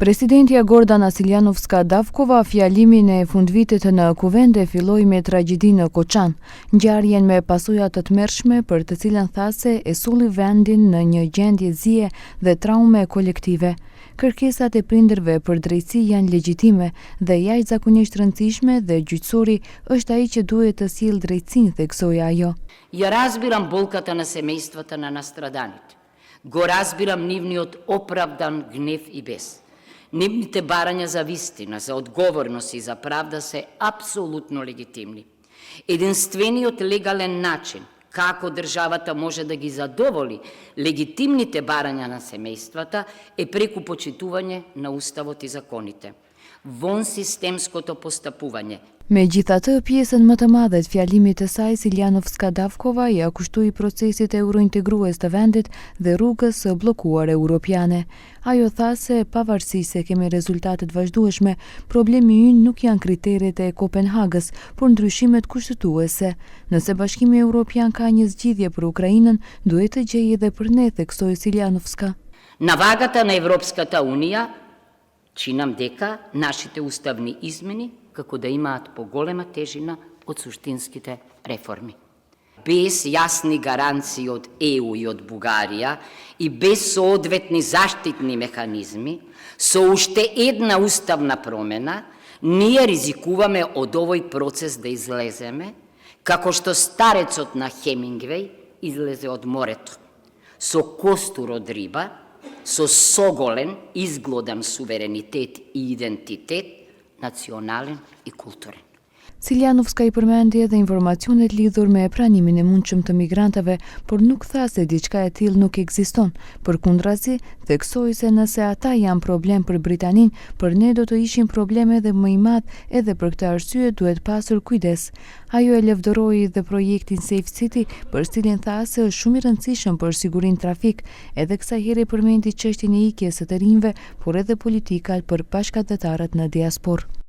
Presidentja Gordana Siljanovska-Davkova fjalimin e fundvitit në Kuvende filloi me tragjedi në Koçan, ngjarjen me pasoja të tmerrshme për të cilën tha se e sulli vendin në një gjendje zije dhe traume kolektive. Kërkesat e prindërve për drejtësi janë legjitime dhe jashtëzakonisht rëndësishme dhe gjyqësori është ai që duhet të sjellë drejtësinë, theksoi ajo. Ја разбирам болката на семејствата на настраданите. Го разбирам нивниот оправдан гнев и бес. Нивните барања за вистина, за одговорност и за правда се апсолутно легитимни. Единствениот легален начин како државата може да ги задоволи легитимните барања на семејствата е преку почитување на уставот и законите. Вон системското постапување. Megjithatë, pjesën më të madhe të fjalimit të saj, Siljanovska-Davkova ja kushtoi procesit eurointegrues të vendit dhe rrugës së bllokuar europiane. Ajo tha se pavarësisht se kemi rezultate të vazhdueshme, problemi ynë nuk janë kriteret e Kopenhagës, por ndryshimet kushtetuese. Nëse Bashkimi Evropian ka një zgjidhje për Ukrainën, duhet të gjejë edhe për ne, theksoi Siljanovska. На вагата на Европската унија чинам дека нашите уставни измени како да имаат поголема тежина од суштинските реформи. Без јасни гаранции од ЕУ и од Бугарија и без соодветни заштитни механизми, со уште една уставна промена, ние ризикуваме од овој процес да излеземе, како што старецот на Хемингвеј излезе од морето, со костур од риба, со соголен, изглодан суверенитет и идентитет, национален и културен. Siljanovska I përmendi edhe informacionet lidhur me pranimin e mundshëm të migrantëve, por nuk tha se diçka e tillë nuk ekziston. Përkundrazi, theksoi se nëse ata janë problem për Britaninë, për ne do të ishin probleme edhe më I madh, edhe për këtë arsye duhet pasur kujdes. Ajo e lëvdëroi dhe projektin Safe City, për cilin tha se është shumë I rëndësishëm për sigurinë trafik, edhe kësaj here përmendi çështjen e ikjes së të rinjve, por edhe politika për bashkëdhetarët në diasporë.